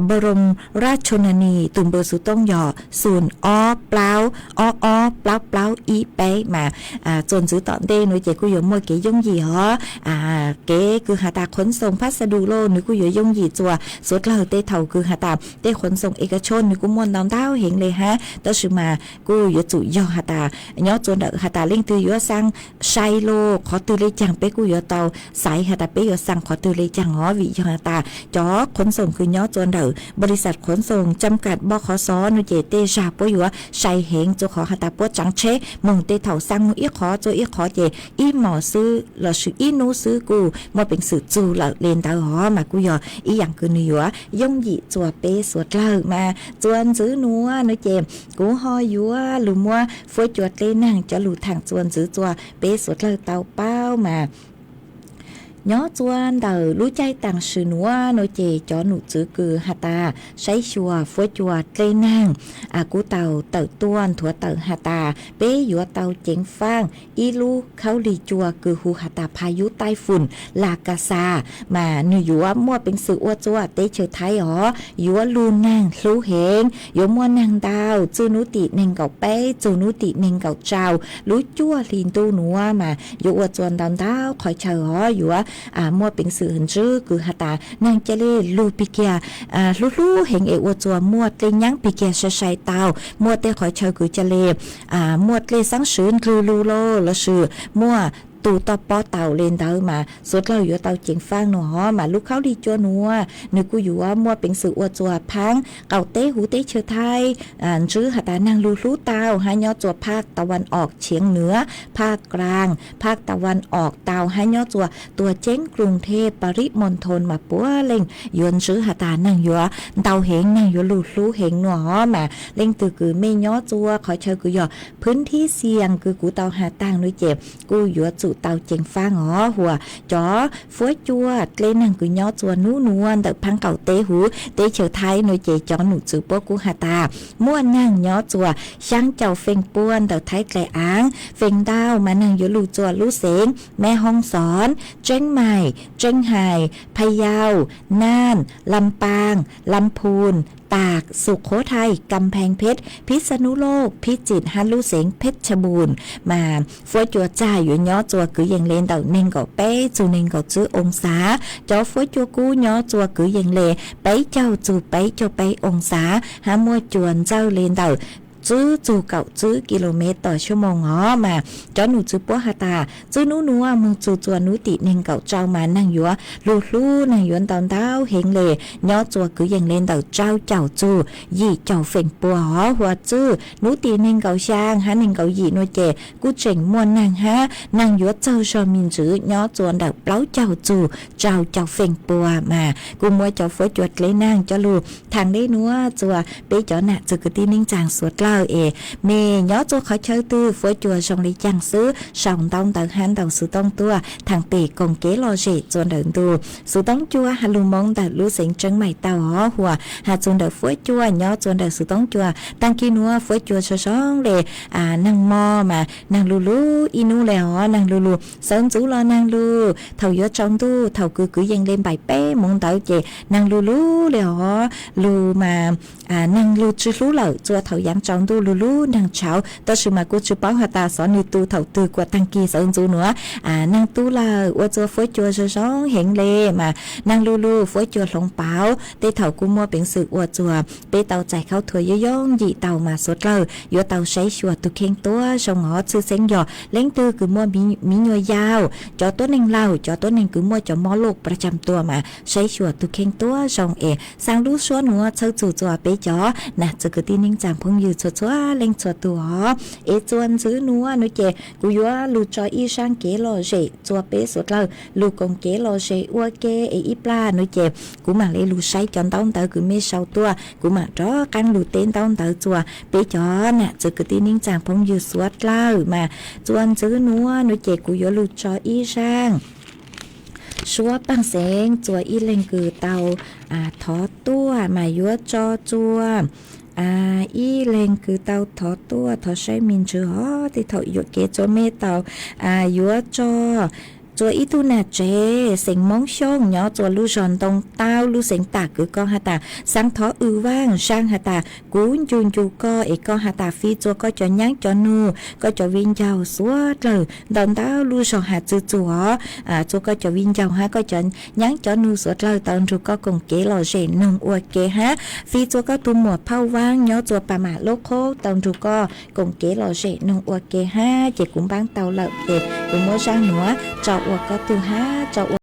บรมราชชนนีตุมเบอร์สุต้องยอศูนย์อ้อเปล่าอ้อเปล่าอีไปมาจนซื้อตอนเด้หน่วยเจกุยมวยเกยงหยีเกคือหาตาขนส่งพัสดุโลหรือกุยยงหยีจัวสุดเราเตเท่าคือหาตาเตขนส่งเอกชนหรือกุมวนดาวเต้าเห็นเลยฮะแต่ชื่อมากูยจุยอหาตาย่อจนหาตาเล่งตือยอสั่งไชโลขอตือเลยจังเปกุยเตาสายหาตาเปยอสั่งขอตือเลยจังวิยอหาตาจอขนส่งคือย่อจนบริษัทขนส่งจำกัดบขสหน่วยเจเตชาปยัวไชเหงจะขอหาตาปวดจังเชมงเตเท่าสั่งอีขอจะอีขอเจอีหมอซื้อเราซื้ออีนูซื้อกูมาเป็นสื่อจูเราเลนตาหอมากูยออีอย่างคือหนัวยงหยีจัวเปสวดเล่ามาจวนซื้อนัวเนเจมกูหอยัวหรือมัวฟวยจวดเลนั่งจะหลุดทางจวนซื้อจัวเปสวดเล่าเตาเป้ามาnhỏ chuan đầu lũ chay tàng sử núa nồi chè cho nụ chữ cừ hà ta say chùa phối chùa tây nang cú tàu tàu tuan thua tàu hà ta bé dùa tàu chén phang y lu khâu lì chùa cừ hu hà taพายุใต้ฝุ่นลากาซามาหนูยัวมัวเป็นสื่ออ้วจัวเตเชอไทยยัวลูนางลูเหงยัวมัวนางดาวจูนุติเน่งเก่าเป้จูนุติเน่งเก่าเจ้ารู้จั่วลินตูนัวมายัวจวนดาวดาวคอยเชอยัวมัวเป็นสื่อหันชื่อคือหาตานางเจเลลูปิเกียลูเห็นเอวจัวมัวเตยังปิเกียใช้เตามัวเตคอยเชอคือเจเลมัวเตสังสืนคือลูโลละชื่อมัวตูตอปอเต่าเลนเตามาสุดเราอยู่เตาเจียงฟางหนอมาลูกเขาดีจัวนัวนึกกูอยู่ว่ามัวเป็นสื่ออวจัวพังเก่าเต้หูเต้เชื้อไทยชื่อหาตานางลูเตาหายอจัวภาคตะวันออกเฉียงเหนือภาคกลางภาคตะวันออกเตาหายอจัวตัวเจ้งกรุงเทพปริมณฑลมาปัวเล่งยวนชื่อหาตานางยัวเตาเหงนางยัวลูเหงหนอมาเล่งตือคือไม่ย่อจัวขอเชิญกูย่อพื้นที่เสี่ยงคือกูเตาหาตั้งด้วยเจ็บกูยัวจุเตาเจงฟ้าหอหัวจอฟ้วยจัวเล่นนังกุยย่อจัวนูนวลแต่พังเก่าเตหูเตเฉอไทยหน่วยเจจอหนูจือปกูหาตาม่วนนั่งย่อจัวช่างเจ้าเฟงป้วนแต่ไทยไกลอ้างเฟงดาวมานั่งอยู่ลูจัวลูเสงแม่ห้องสอนเจ้งใหม่เจ้งไห่พะเยาน่านลำปางลำพูนตากสุโขทัยกำแพงเพชรพิษณุโลกพิจิตรฮันลูเสงเพชรบูรณ์มาฟ้วยจัวจ่ายอยู่ย่อจัวคือยังเลนเต่าเน่งเก่าเป้จูเน่งเก่าจื้อองศาจอฟ้วยจัวกูย่อจัวคือยังเลไปเจ้าจูไปเจ้าไปองศาหามัวจวนเจ้าเลนเต่าจื้อจูเก่าจื้อกิโลเมตรต่อชั่วโมงมาจอหนูจื้อปัวหาตาจื้อนูนัวมึงจูจวนนุติเน่งเก่าเจ้ามานั่งยัวลูนางยวนตอนเท้าเฮงเลยย่อจัวคือยังเล่นเต่าเจ้าจูยี่เจ้าเฟ่งปัวหัวจื้อนุติเน่งเก่าช่างหาเน่งเก่ายี่นัวเจกูเจ๋งมวนนางฮะนางยัวเจ้าชอมินจื้อย่อจวนเต่าเปล่าเจ้าจูเจ้าเฟ่งปัวมากูมัวเจ้าฟ้วยจวดเลยนางเจ้าลูทางได้นัวจัวไปเจ้าหน้าจื้อคือตีนิ่งจางสวดเล่าเมย่อจัวขอเชิญตื้อฟ้วยจัวชงลิจังซื้อสองต้องเต่าหันเต่าสุต้องตัวทางปีกงเกลอเจจวนเดินดูสุต้องจัวฮาลุมงแต่รู้เสียงจังใหม่เต่าหัวหาจวนเดินฟ้วยจัวย่อจวนเดินสุต้องจัวตั้งกินัวฟ้วยจัวช่องเลยนางมอมานางลูอินูเลยนางลูเสริมจูรอนางลูเท่ายอดจองตู้เท่าคือยังเล่นใบเป้มงเต่าเจนางลูเลยลูมานางลูจื้อลูเหล่าจัวเท่ายังจอง ดูลูลูนางเฉาต่อชิมากูชิป้าหาตาสอนนูตูเถ่าตือกว่าตังกีสอนจูหนัวนางตูลาว่าจัวฝอยจัวซ้องเห็นเลยมานางลูลูฝอยจัวหลงเปาเตเถ่ากูมัวเป็นสึกว่าจัวเปเต่าใจเข้าถวยย่องหยีเต่ามาสดเลยยัวเต่าใช้ชัวตุเข่งตัวชงหอซื้อเซ็งหยอเล้งตือคือมัวมีหน่วยยาวจอตัวหนึ่งเล่าจอตัวหนึ่งคือมัวจอมอโลกประจำตัวมาใช้ชัวตุเข่งตัวชงสร้างรู้ชัวหนัวเชิงจู่จัวเปจอนะจะคือที่นิ่งจางพงยืดชัวเล้งชัวตัวจวนซื้อนัวนุเจกูยัวลูจออีช่างเกลอเจจัวเปสดเลยลูกงเกลอเจอัวเกอีปลานุเจกูมาเลยลูใช้จอนต้องเตอคือไม่เศร้าตัวกูมาจ้อกันลูเต้นต้องเตอจัวเปจอน่ะจะคือที่นิ่งจางพงยืดสวดเล่ามาจวนซื้อนัวนุเจกูยัวลูจออีช่างชัวปังเสงจัวอีเลงคือเตาทอตัวมายัวจอจัวอีเลงคือเตาทอตัวทอใช้มินชื่อฮอที่ทอหยดเกจเมเตายัวจอจัวอีตุนาเจเสียงมองช่องเนาะจัวลูจอนตรงเต้าลูเสียงตาคือก็หาตาสังทอว่างช่างหาตากูนจุนจูก็ก็หาตาฟีจัวก็จะยั้งจอนูก็จะวินเจ้าสวดเลยดอนเต้าลูจอนหาจือจัวจัวก็จะวินเจ้าฮะก็จะยั้งจอนูสวดเลยตอนจูก็กงเกลอเจนงอวดเกฮะฟีจัวก็ตัวหมวดเผาว่างเนาะจัวปามาโลโคตอนจูก็กงเกลอเจนงอวดเกฮะเจกุ้งบางเตาเหล่าเกกุมโมช่างหนัวจอวก็ตัวห้าเจ้า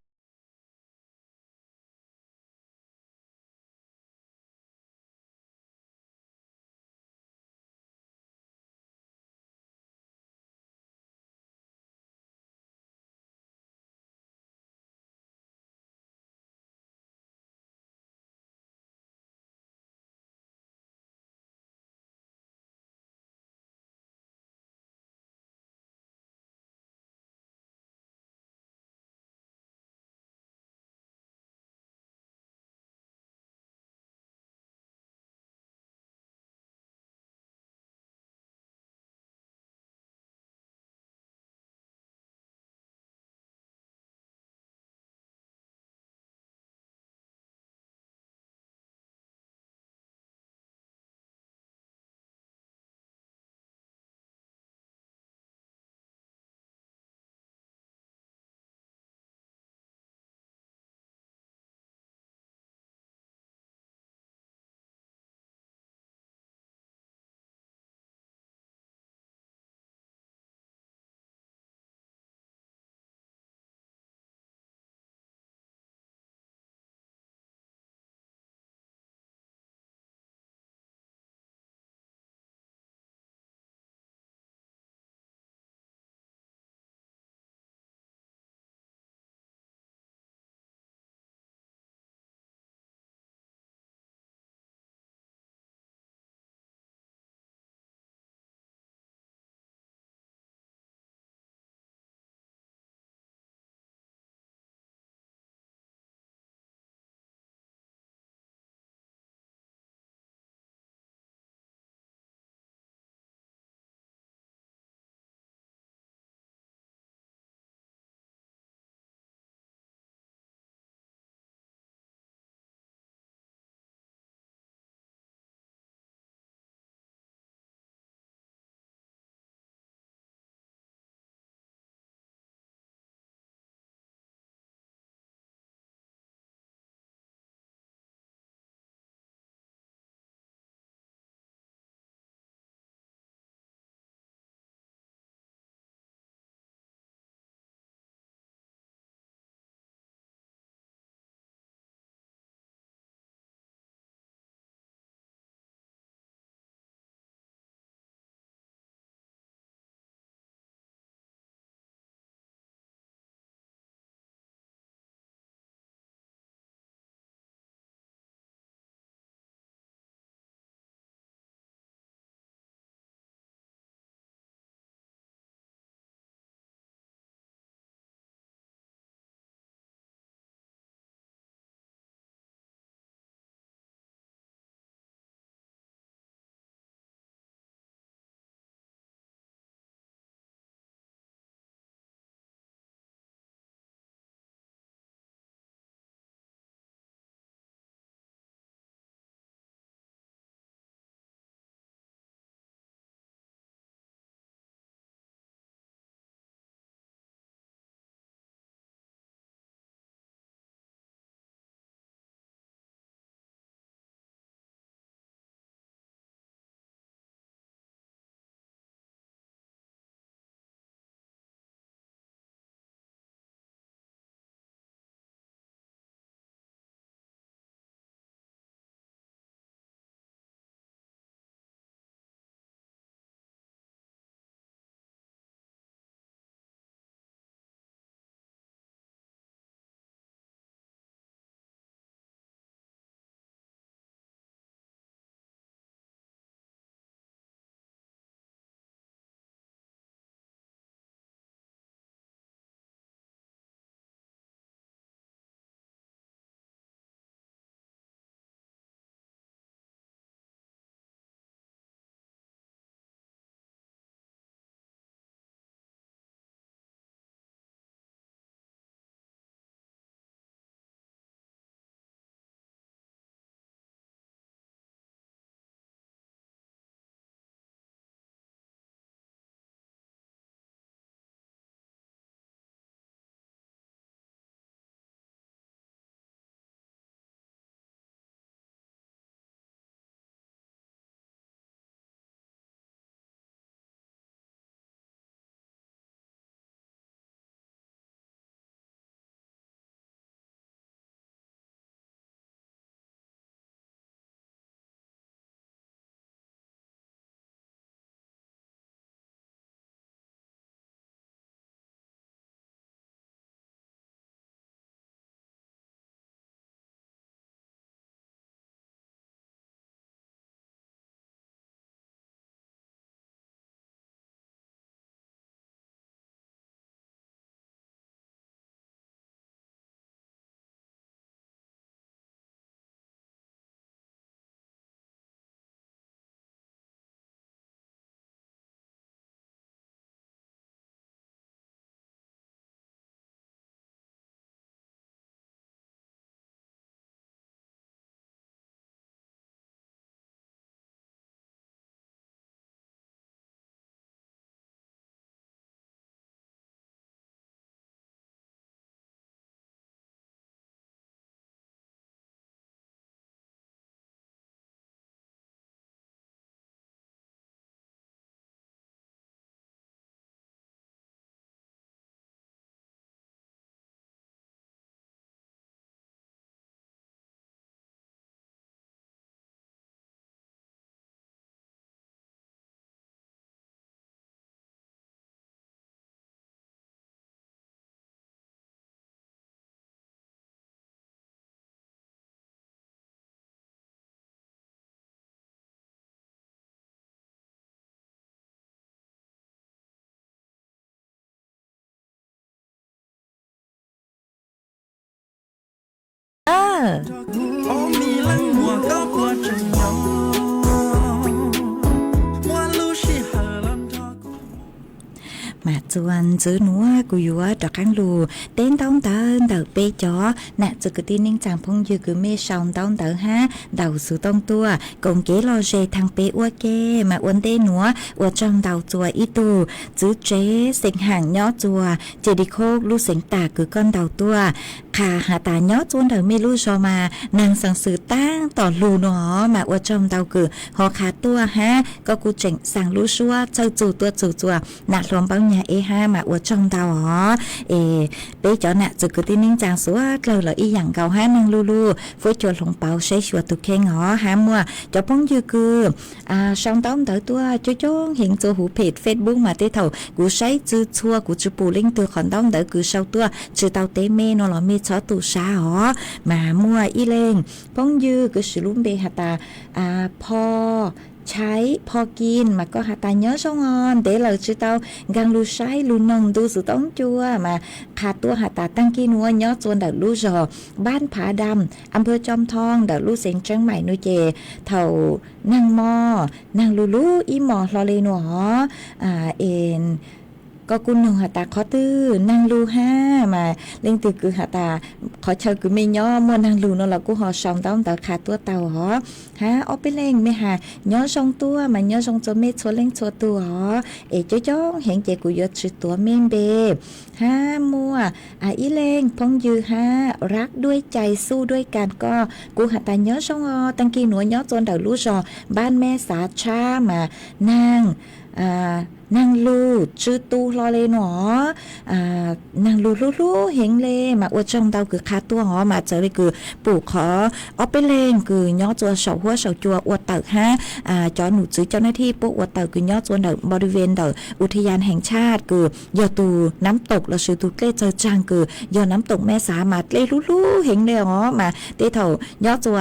mà chuan chữ núa của yếu trọ căng lù tên tông tờ bê chó nè chữ cái tin ninh chàng phong dư cứ mê sòng tông tờ ha đầu sự tông tua cùng kế lo dê thằng bê ua kê mà uốn tên núa ua trong đầu chùa ít tù chữ chế sinh hàng nhỏ chùa chỉ đi khô lu sinh tả cứ con đầu tua khả hạ tà nhỏ chuan đầu mê lu cho mà nàng sang sự tang tỏ lù nó mà ua trong đầu cứ họ khá tua ha có cụ chỉnh sang lu xua châu chùa tua chùa nạt lòng bao nhà e ha mà ở trong tàu hả bé cho nè từ cái tin ninh chàng số lời là y dặn cầu ha năng lu lu với chùa lồng bảo sẽ chùa tụ khen họ ha mua cho bóng dư cư song tóm tới tua cho hiện cho hữu page Facebook mà tế thầu của sấy chư chua của chư bù linh từ còn tóm tới cứ sau tua chư tàu tế mê nó là mê chó tụ xa họ mà mua y lên bóng dư cứ sử dụng bê hạt poใช้พอกินmà có hạt tài nhớ sông ngon để lời chữ tao gang lu sai lu nông tu sự tống chua mà hạt tua hạt tài tăng kia nuôi nhớ chuồn đợt lu rò ban phá đầmอำเภอจอมทองđợt luเสียงเชียงใหม่nuôi chè thầu năng mò năng lu lu ý mò lo lên nọเอ็นก็กุนหนึ่งหาตาขอตื้อนางลูห้ามาเล่งตือคือหาตาขอเชิญคือไม่ย่อมัวนางลูนั่นแหละกูหอสองต้องแต่ขาดตัวเต่าหอฮะเอาไปเล่งไม่หาย่อสองตัวมาย่อสองตัวเม็ดชัวเล่งชัวตัวหอจ้องเห็นเจกูยศชื่อตัวเมนเบฮะมัวอีเล่งพงยือฮะรักด้วยใจสู้ด้วยกันก็กูหาตาย่อสองหอตั้งกี่หน่วยย่อจนเดาลูจอบ้านแม่สาชามานางnăng lu chư tu lo lên nó năng lu hiện lên mà ở trong tao cứ khá tua họ mà trở đi cứ bù khó ở bên lên cứ nhó chùa sầu hoa sầu chùa ở tờ ha cho nụ chữ cho nó thi bộ ở tờ cứ nhó chùa đợiบริเวณเดออุทยานแห่งชาติคือยอตูน้ำตกเราซื้อตุเกเจอจางคือยอน้ำตกแม่สามาเล่รู้เห็นเลยอ๋อมาเตะเถาย่อจัว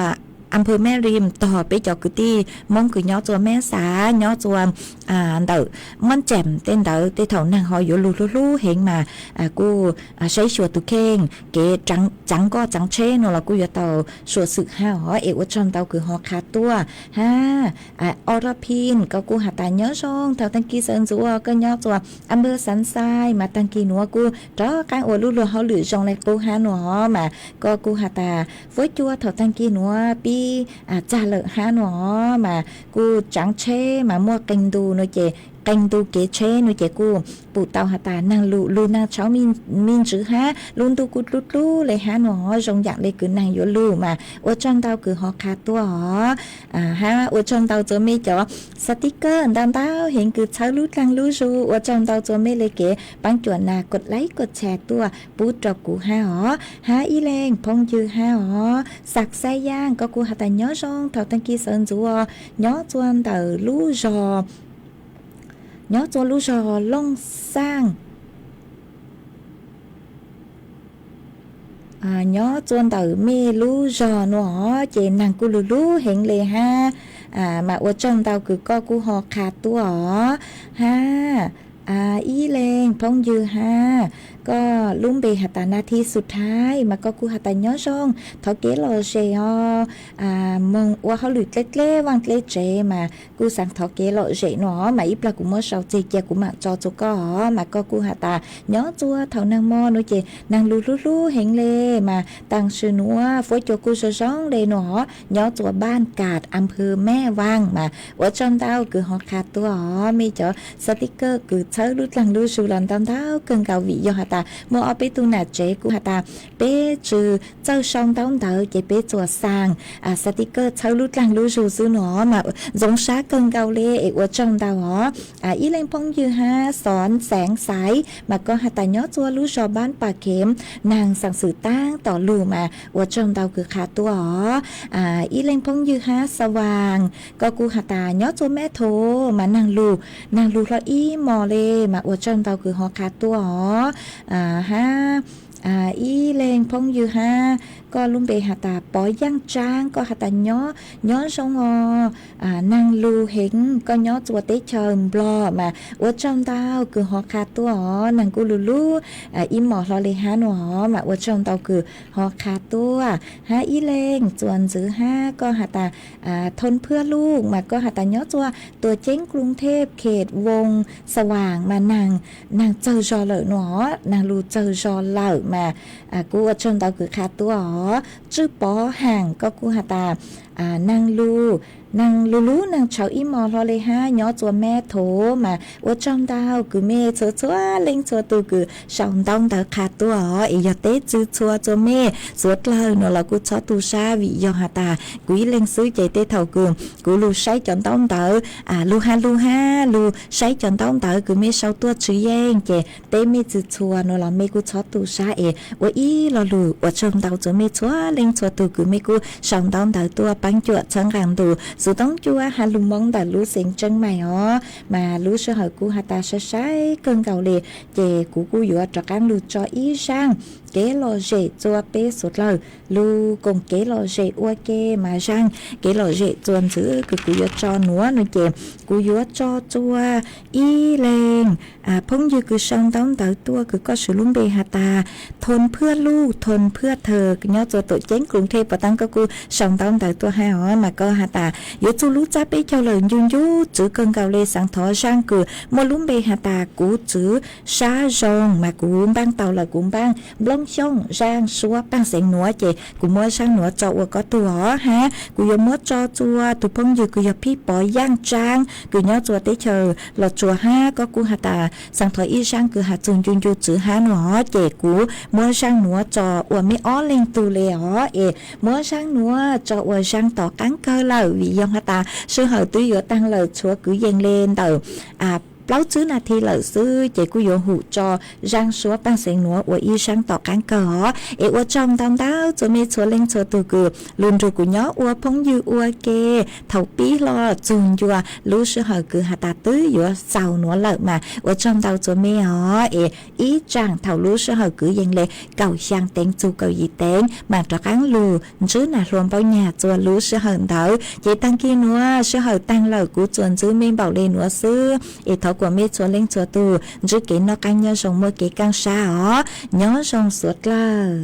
อำเภอแม่ริมต่อไปจอกกุตี้มองคือย่อจัวแม่สาย่อจัวเดอมันแจ่มเต้นเดอเตะเถานางหอยอยู่รู้เห็นมากูใช้ชัวตุเข่งเกจังก็จังเช่นเรากูอยู่เตาชัวสึกห้าหอเอวจอนเตาคือหอคาตัวฮะอรพินก็กูหาตาย่อช่องเถาตังกีเซินจัวก็ย่อจัวอำเภอสันทรายมาตังกีหนัวกูจ้อการอวดรู้เขาหรือจองเลยกูหาหนัวมาก็กูหาตาฝอยจัวเถาตังกีหนัวปีจ่าเลหาหนัวมากูจังเช่มามั่วกินดูเนาะเจcanh tu kế chế nuôi trẻ cu phụ tàu hạt tà năng lù năng cháu min chữ ha luôn tu cút lú lấy há nó rong dạng lấy cứ năng vô lù mà ở trong tàu cứ họ khá tua họ ha ở trong tàu cho mấy chỗ sticker đàn tàu hiện cứ cháu lút lăng lú ru ở trong tàu cho mấy lấy kế băng chuẩn làกดไลค์กดแชร์ตัวปูจอกกูha họ ha y lên phong dư ha họ sạc say giang có cu hạt tà nhớ rong thầu tăng kia sơn chúa nhớ chuan tàu lú rò nhớ cho lũ rò long sang nhớ cho tờ mê lũ rò nó chị nàng cu lũ hiện lề ha mà ở trong tàu cứ co cu họ khát tua ha ý lên phong dư haก็ลุ่มเบหัตานาทีสุดท้ายมาก็กูหัตาย้อช่องเขาเกลอเจมองว่าเขาหลุดเล็กๆวางเล็กเจมากูสั่งเขาเกลอเจหนอมาอีปลากูเมื่อเช้าเจเจกูมาจอจุก็มาก็กูหัตาย้อจัวเท่านางมอนุเจนางลู่เฮงเลมาตั้งชื่อนัวฝอยโจกูช่องเลยหนอย้อจัวบ้านกาดอำเภอแม่วังมาว่าจอมเต้าคือหอขาดตัวมีจอสติกเกอร์คือเชื้อลุดหลังลู่สูหลังตามเต้าเกินเกาวิยอหัตmua ở bên tu nà chế của ta bé trừ châu song tông tờ chế bé chùa sang sticker châu lút lăng lú rù sư nó mà giống sát cơn cao lê ở trong tàu họ ý lên phong dư ha són sáng sái mà có hạt tài nhót chua lú rò bán bà kiếm nàng sang sự tang tỏ lù mà ở trong tàu cứ khá tua họ ý lên phong dư ha sa vàng có cu hạt tài nhót chua mẹ thô mà nàng lù lo ý mò lê mà ở trong tàu cứ họ khá tua họ ha ý lên phong dư ha có luôn bị hạ tà bỏ giang trang có hạ tà nhó sông năng lưu hình có nhó chùa tế trời blo mà ở trong tao cứ họ khá tua họ nàng cô lulu im mỏ lo lì ha nó mà ở trong tao cứ họ khá tua ha ý lên chuẩn giữ ha có hạ tà thônเพื่อลูกmà có hạ tà nhó chùaตัวเจ๊งกรุงเทพเขตวงสว่างมาnàngเจอจอlợi nó nàng lưuเจอจอlợi màกูở trong tao cứ khá tua họ chứ bỏ hàng cóกูhạ tà nàng lú nàng cháu im mò lo lê ha nhỏ chùa mẹ thố mà ở trong tao cứ mẹ chúa lên chúa từ cứ sòng tông tao khá tua họ ý giờ tết chứ chúa mẹ suốt lời nó làกูcho tu sa vì do hạ tà quý lên xứ chạy tê thầu cườngกูlú say chọn tông tao lú ha lú say chọn tông tao cứ mẹ sau tua chữ yên kể tê mẹ chứ chúa nó là mẹกูcho tu sa ở ý lo lú ở trong tao chúa mẹ chúa lên chúa từ cứ mẹกูsòng tông tao tua bánh chuột chẳng hàng tù sự tống chua hà lùm mong đã lú xịn chân mày ó mà lú sơ hở cu hà ta sơ sái cơn cầu lì chè của cu dựa trọ cán lú cho ý sang kế lo dễ chua bê sụt lời lú cùng kế lo dễ ua kê mà sang kế lo dễ chuồn giữ cứ cu dựa cho núa nó chè cu dựa cho chua ý lên phong dư cứ song tống tới tua cứ có sự lúng bê hà ta thônเพื่อลูกทนเพื่อเธอnhớ cho tổ chénกรุงเทพตั้งก็กูsong tống tới tua hai ó mà có hà ta yếu chú lú cha bê cho lời nhung nhú chữ cơn gạo lê sáng thọ sang cử mua lúng bê hà ta cú chữ sa rong mà cú bang tàu là cú bang blong xong rang xua bang sẹn núa chè cú mua sang núa cho có tu hó ha cú yếu mua cho chua tu phong dư cú yếu phi bỏ giang trang cú nhớ chùa tế chờ lọt chùa ha có cú hà ta sáng thọ y sang cú hà chung nhung nhú chữ ha núa chè cú mua sang núa cho mi ó lên tu lê ó mua sang núa cho sang tỏ cán cơ lời vì dòng hà ta sư hở túi giữa tăng lời chúa cứ dâng lên tờ lâu chứ là thi lợi sư chỉ cứ dụ hụ cho răng số bằng sẹn núa của y sang tỏ cán cờ ở trong tao tao cho mê chúa lên chúa từ cử luôn rồi của nhó ua phong dư ua kê thầu bí lo chùn chùa lú sư hở cứ hà ta tứ giữa sầu núa lợi mà ở trong tao cho mê họ ý rằng thầu lú sư hở cứ dâng lên cầu sang tên chu cầu gì tên mà trọ cán lù chứ là luôn bao nhà chùa lú sư hở đỡ chỉ tăng kia núa sư hở tăng lời của chuồn chứ mê bảo lên núa sư thầu của mẹ chúa lên chúa tu chứ kỹ nó căng nhớ sống mơ kỹ căng xa ó nhớ sống suốt là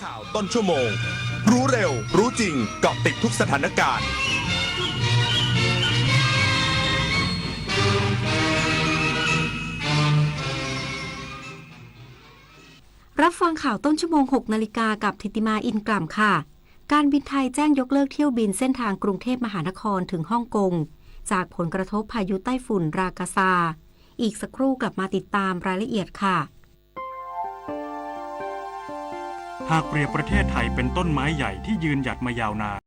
ข่าวต้นชั่วโมง รู้เร็ว รู้จริงเกาะติดทุกสถานการณ์ รับฟังข่าวต้นชั่วโมง 6 นาฬิกากับธิติมาอินกล่ำค่ะ การบินไทยแจ้งยกเลิกเที่ยวบินเส้นทางกรุงเทพมหานครถึงฮ่องกงจากผลกระทบพายุไต้ฝุ่นรากาซาอีกสักครู่กลับมาติดตามรายละเอียดค่ะ หากเปรียบประเทศไทยเป็นต้นไม้ใหญ่ที่ยืนหยัดมายาวนาน